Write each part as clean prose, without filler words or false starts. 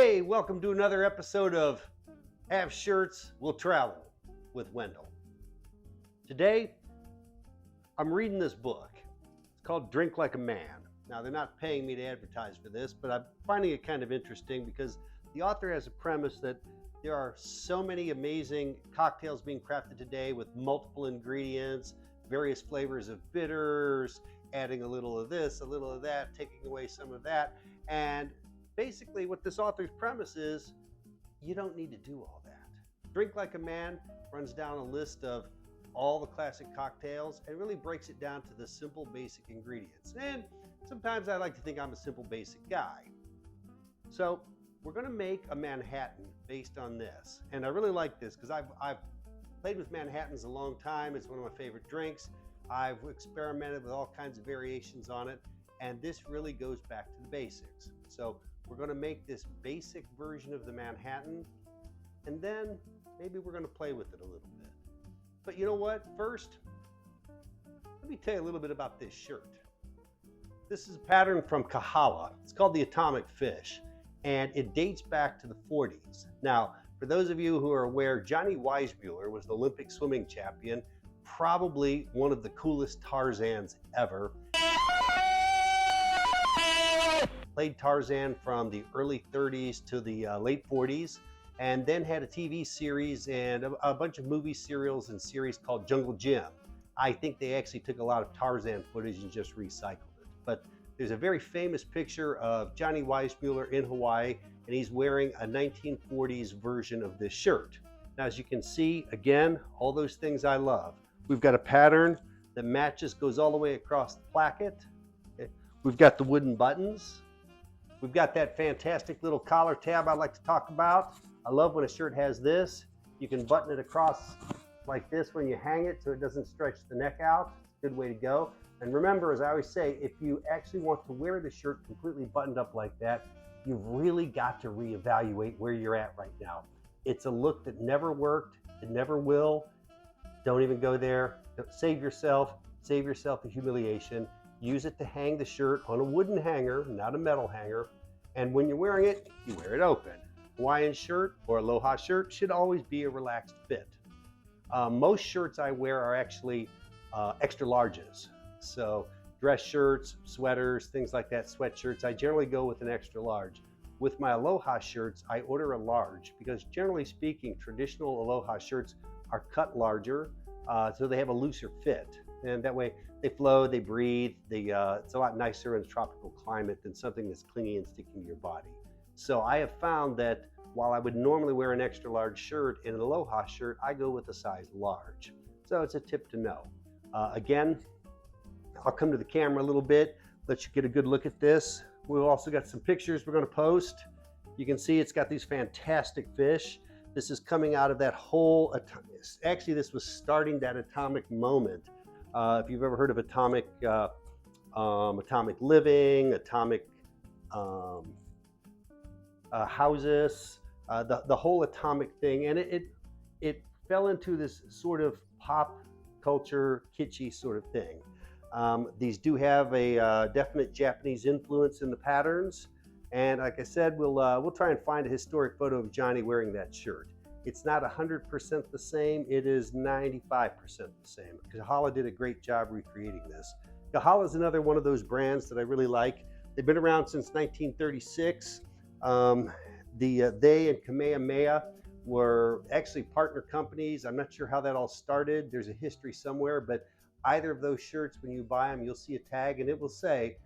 Hey, welcome to another episode of Have Shirts, Will Travel with Wendell. Today, I'm reading this book. It's called Drink Like a Man. Now, they're not paying me to advertise for this, but I'm finding it kind of interesting because the author has a premise that there are so many amazing cocktails being crafted today with multiple ingredients, various flavors of bitters, adding a little of this, a little of that, taking away some of that, and basically what this author's premise is, you don't need to do all that. Drink Like a Man runs down a list of all the classic cocktails and really breaks it down to the simple basic ingredients. And sometimes I like to think I'm a simple basic guy. So we're going to make a Manhattan based on this. And I really like this because I've played with Manhattans a long time. It's one of my favorite drinks. I've experimented with all kinds of variations on it. And this really goes back to the basics. So we're going to make this basic version of the Manhattan, and then maybe we're going to play with it a little bit. But you know what? First, let me tell you a little bit about this shirt. This is a pattern from Kahala. It's called the Atomic Fish, and it dates back to the 40s. Now, for those of you who are aware, Johnny Weissmuller was the Olympic swimming champion, probably one of the coolest Tarzans ever. Played Tarzan from the early 30s to the late 40s, and then had a TV series and a bunch of movie serials and series called Jungle Jim. I think they actually took a lot of Tarzan footage and just recycled it. But there's a very famous picture of Johnny Weissmuller in Hawaii, and he's wearing a 1940s version of this shirt. Now, as you can see, again, all those things I love. We've got a pattern that matches, goes all the way across the placket. We've got the wooden buttons. We've got that fantastic little collar tab I like to talk about. I love when a shirt has this. You can button it across like this when you hang it so it doesn't stretch the neck out. Good way to go. And remember, as I always say, if you actually want to wear the shirt completely buttoned up like that, you've really got to reevaluate where you're at right now. It's a look that never worked. It never will. Don't even go there. Save yourself the humiliation. Use it to hang the shirt on a wooden hanger, not a metal hanger. And when you're wearing it, you wear it open. Hawaiian shirt or Aloha shirt should always be a relaxed fit. Most shirts I wear are actually extra larges. So dress shirts, sweaters, things like that, sweatshirts, I generally go with an extra large. With my Aloha shirts, I order a large because generally speaking, traditional Aloha shirts are cut larger, so they have a looser fit. And that way they flow, they breathe, it's a lot nicer in a tropical climate than something that's clingy and sticking to your body. So I have found that while I would normally wear an extra large shirt, in an Aloha shirt, I go with a size large. So it's a tip to know. Again, I'll come to the camera a little bit, let you get a good look at this. We've also got some pictures we're going to post. You can see it's got these fantastic fish. This is coming out of that whole, actually this was starting that atomic moment. If you've ever heard of atomic living, atomic houses, the whole atomic thing, and it fell into this sort of pop culture, kitschy sort of thing. These do have a definite Japanese influence in the patterns, and like I said, we'll try and find a historic photo of Johnny wearing that shirt. It's not 100% the same, it is 95% the same. Kahala did a great job recreating this. Kahala is another one of those brands that I really like. They've been around since 1936. They and Kamehameha were actually partner companies. I'm not sure how that all started. There's a history somewhere, but either of those shirts, when you buy them, you'll see a tag and it will say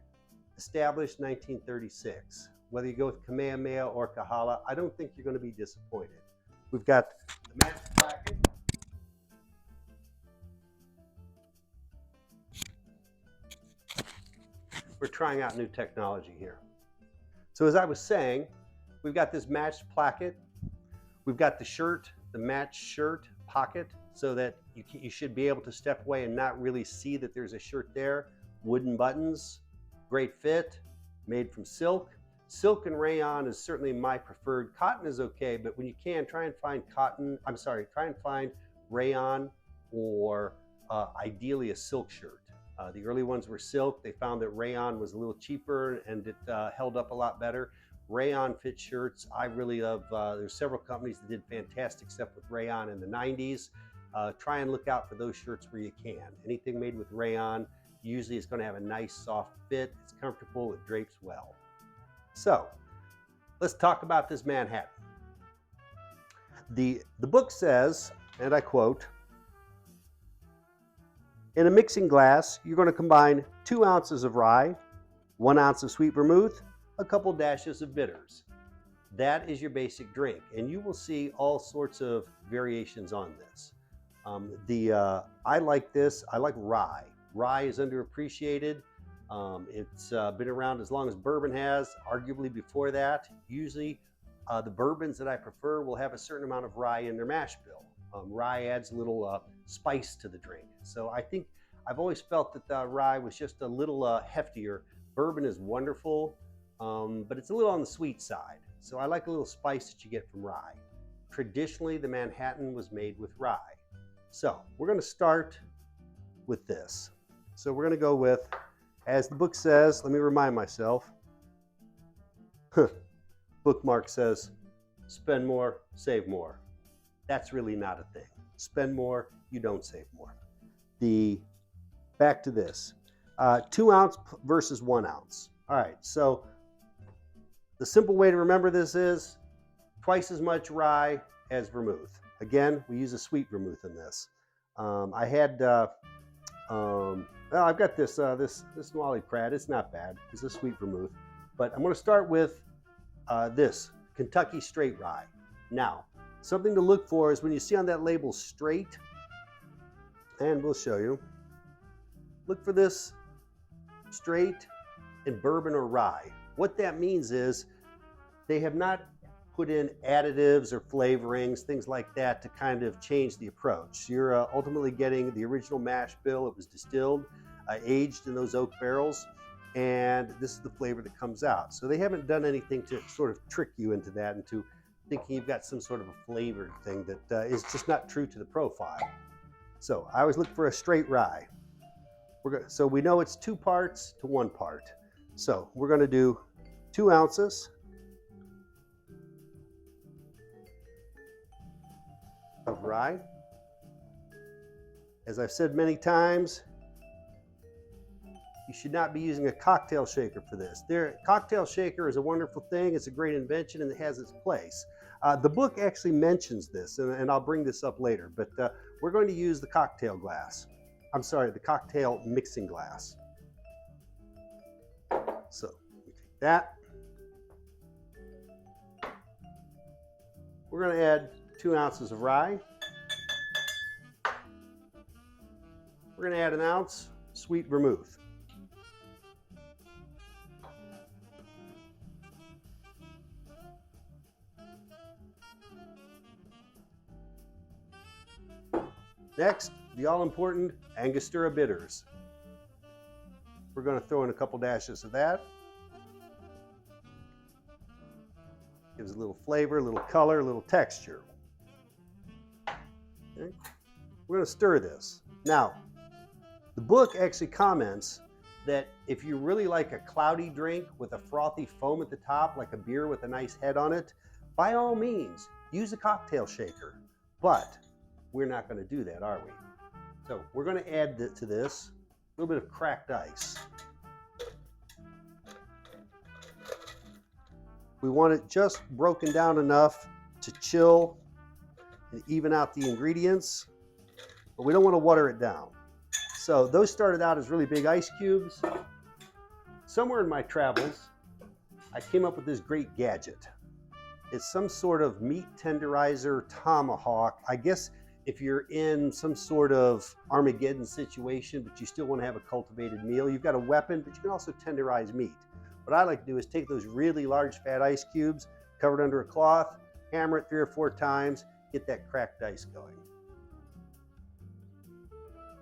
established 1936. Whether you go with Kamehameha or Kahala, I don't think you're going to be disappointed. We've got the match placket. We're trying out new technology here. So as I was saying, we've got this matched placket. We've got the shirt, the matched shirt pocket, so that you should be able to step away and not really see that there's a shirt there. Wooden buttons, great fit, made from silk. Silk and rayon is certainly my preferred. Cotton is okay, but when you can, try and find rayon or ideally a silk shirt. The early ones were silk. They found that rayon was a little cheaper and it held up a lot better. Rayon fit shirts. I really love, there's several companies that did fantastic stuff with rayon in the 90s. Try and look out for those shirts where you can. Anything made with rayon usually is going to have a nice soft fit. It's comfortable, it drapes well. So let's talk about this Manhattan. The book says, and I quote, in a mixing glass, you're going to combine 2 ounces of rye, 1 ounce of sweet vermouth, a couple dashes of bitters. That is your basic drink, and you will see all sorts of variations on this. I like this. I like rye. Rye is underappreciated. It's been around as long as bourbon has, arguably before that. Usually, the bourbons that I prefer will have a certain amount of rye in their mash bill. Rye adds a little spice to the drink. So I think I've always felt that rye was just a little heftier. Bourbon is wonderful, but it's a little on the sweet side. So I like a little spice that you get from rye. Traditionally, the Manhattan was made with rye. So we're going to start with this. So we're going to go with, as the book says, let me remind myself, bookmark says, spend more, save more. That's really not a thing. Spend more, you don't save more. Back to this, 2 ounce versus 1 ounce. All right, so the simple way to remember this is twice as much rye as vermouth. Again, we use a sweet vermouth in this. Well, I've got this Molly Pratt. It's not bad. It's a sweet vermouth. But I'm going to start with this Kentucky straight rye. Now, something to look for is when you see on that label straight, and we'll show you, look for this straight in bourbon or rye. What that means is they have not put in additives or flavorings, things like that, to kind of change the approach. You're ultimately getting the original mash bill. It was distilled, aged in those oak barrels, and this is the flavor that comes out. So they haven't done anything to sort of trick you into that, into thinking you've got some sort of a flavored thing that is just not true to the profile. So I always look for a straight rye. So we know it's 2 parts to 1 part. So we're going to do 2 ounces of rye. As I've said many times, you should not be using a cocktail shaker for this. Cocktail shaker is a wonderful thing. It's a great invention and it has its place. The book actually mentions this, and I'll bring this up later, but we're going to use the cocktail glass. I'm sorry, the cocktail mixing glass. So we take that. We're going to add 2 ounces of rye. We're going to add 1 ounce sweet vermouth. Next, the all-important Angostura bitters. We're going to throw in a couple dashes of that. Gives a little flavor, a little color, a little texture. Okay. We're going to stir this. Now, the book actually comments that if you really like a cloudy drink with a frothy foam at the top, like a beer with a nice head on it, by all means, use a cocktail shaker. But we're not going to do that, are we? So we're going to add to this a little bit of cracked ice. We want it just broken down enough to chill and even out the ingredients, but we don't want to water it down. So those started out as really big ice cubes. Somewhere in my travels, I came up with this great gadget. It's some sort of meat tenderizer tomahawk. I guess if you're in some sort of Armageddon situation, but you still want to have a cultivated meal, you've got a weapon, but you can also tenderize meat. What I like to do is take those really large fat ice cubes, cover it under a cloth, hammer it 3 or 4 times, get that cracked ice going.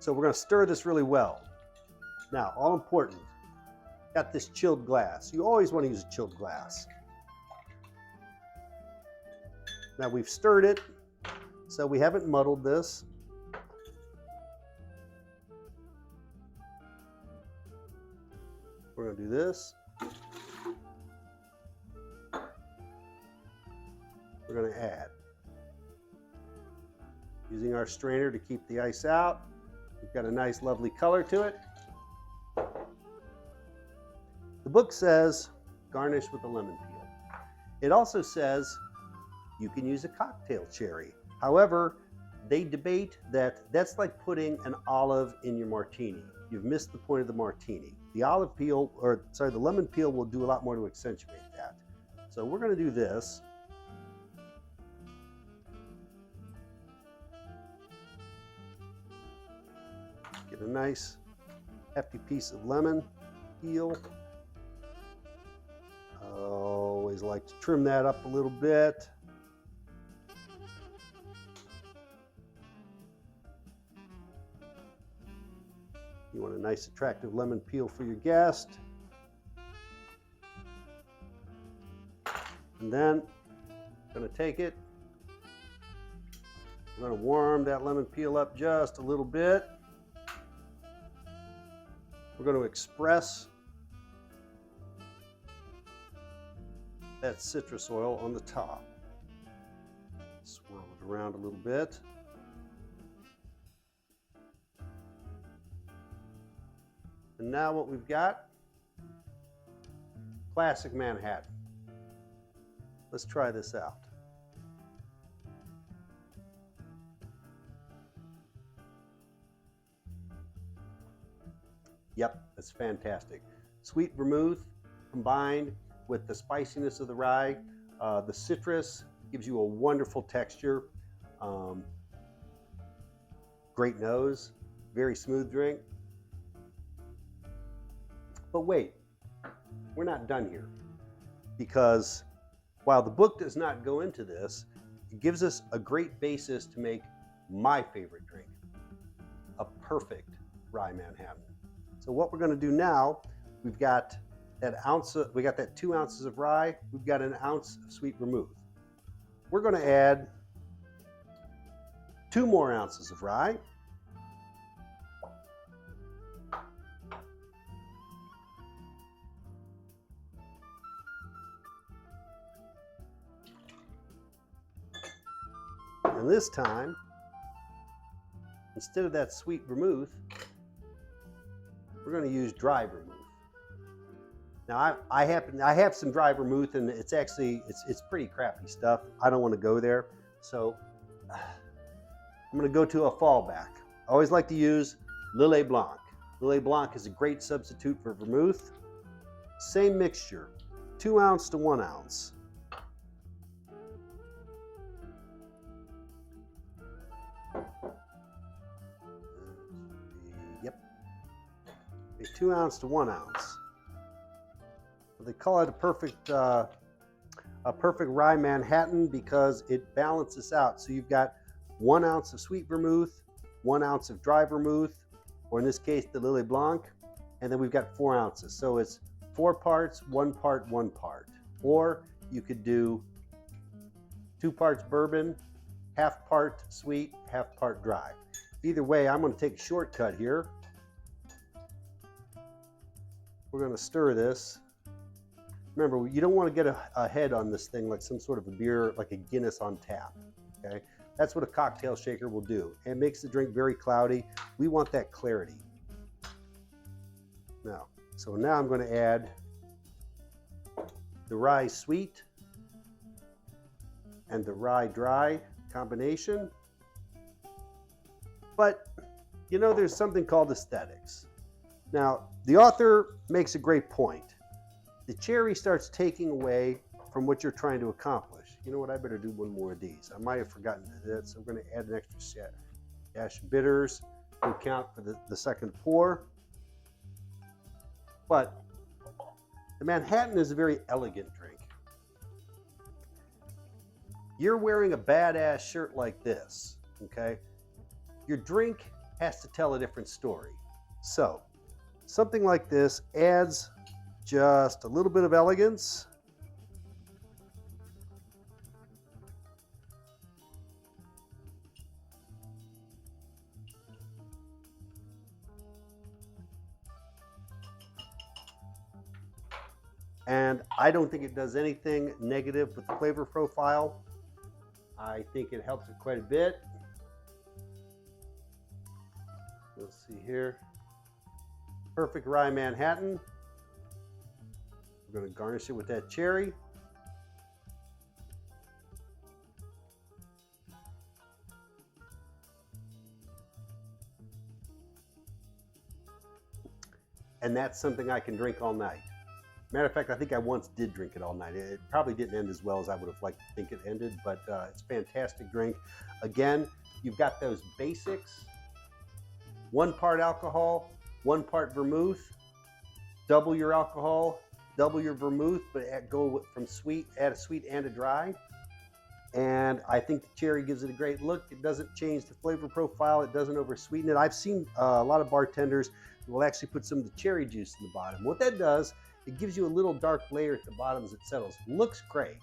So we're going to stir this really well. Now, all important, got this chilled glass. You always want to use a chilled glass. Now we've stirred it, so we haven't muddled this. We're going to do this. we're going to add. Using our strainer to keep the ice out. We've got a nice, lovely color to it. The book says garnish with a lemon peel. It also says you can use a cocktail cherry. However, they debate that that's like putting an olive in your martini. You've missed the point of the martini. The the lemon peel will do a lot more to accentuate that. So we're going to do this. Get a nice hefty piece of lemon peel. I always like to trim that up a little bit. You want a nice attractive lemon peel for your guest. And then I'm going to take it. I'm going to warm that lemon peel up just a little bit. We're going to express that citrus oil on the top. Swirl it around a little bit. And now what we've got, classic Manhattan. Let's try this out. Yep, that's fantastic. Sweet vermouth combined with the spiciness of the rye. The citrus gives you a wonderful texture. Great nose, very smooth drink. But wait, we're not done here, because while the book does not go into this, it gives us a great basis to make my favorite drink, a perfect Rye Manhattan. So what we're going to do now, we've got that 2 ounces of rye, we've got an ounce of sweet vermouth. We're going to add 2 more ounces of rye. And this time, instead of that sweet vermouth, we're going to use dry vermouth. Now I have some dry vermouth, and it's pretty crappy stuff. I don't want to go there, so I'm going to go to a fallback. I always like to use Lillet Blanc. Lillet Blanc is a great substitute for vermouth. Same mixture, 2 ounce to 1 ounce. Yep, 2 ounce to 1 ounce. They call it a perfect Rye Manhattan because it balances out. So you've got 1 ounce of sweet vermouth, 1 ounce of dry vermouth, or in this case, the Lillet Blanc, and then we've got 4 ounces. So it's 4 parts, 1 part, 1 part. Or you could do 2 parts bourbon, half part sweet, half part dry. Either way, I'm going to take a shortcut here. We're going to stir this. Remember, you don't want to get a head on this thing like some sort of a beer, like a Guinness on tap, okay? That's what a cocktail shaker will do. It makes the drink very cloudy. We want that clarity. Now I'm going to add the rye sweet and the rye dry combination. But, you know, there's something called aesthetics. Now, the author makes a great point. The cherry starts taking away from what you're trying to accomplish. You know what, I better do 1 more of these. I might have forgotten to do that, so I'm going to add an extra dash of bitters to account for the second pour. But the Manhattan is a very elegant drink. You're wearing a badass shirt like this, okay? Your drink has to tell a different story. So, something like this adds just a little bit of elegance. And I don't think it does anything negative with the flavor profile. I think it helps it quite a bit. Let's see here. Perfect Rye Manhattan. We're going to garnish it with that cherry. And that's something I can drink all night. Matter of fact, I think I once did drink it all night. It probably didn't end as well as I would have liked to think it ended, but it's a fantastic drink. Again, you've got those basics. 1 part alcohol, 1 part vermouth. Double your alcohol, double your vermouth, but go from sweet, add a sweet and a dry. And I think the cherry gives it a great look. It doesn't change the flavor profile. It doesn't oversweeten it. I've seen a lot of bartenders who will actually put some of the cherry juice in the bottom. What that does, it gives you a little dark layer at the bottom as it settles. Looks great,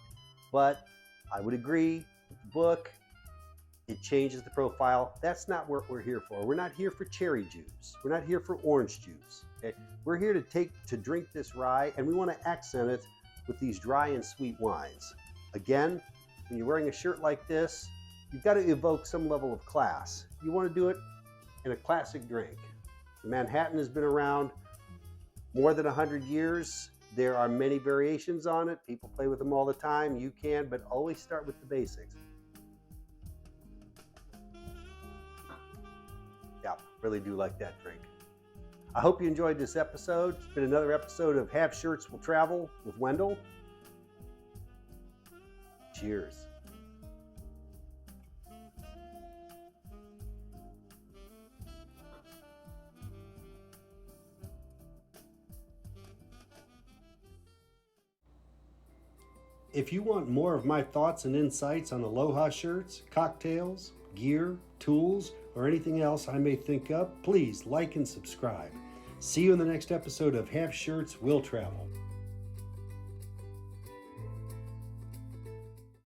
but I would agree with the book. It changes the profile. That's not what we're here for. We're not here for cherry juice. We're not here for orange juice. Okay? We're here to drink this rye, and we want to accent it with these dry and sweet wines. Again, when you're wearing a shirt like this, you've got to evoke some level of class. You want to do it in a classic drink. The Manhattan has been around more than 100 years. There are many variations on it. People play with them all the time. You can, but always start with the basics. Yeah, really do like that drink. I hope you enjoyed this episode. It's been another episode of Have Shirts Will Travel with Wendell. Cheers. If you want more of my thoughts and insights on Aloha shirts, cocktails, gear, tools, or anything else I may think up, please like and subscribe. See you in the next episode of Have Shirts Will Travel.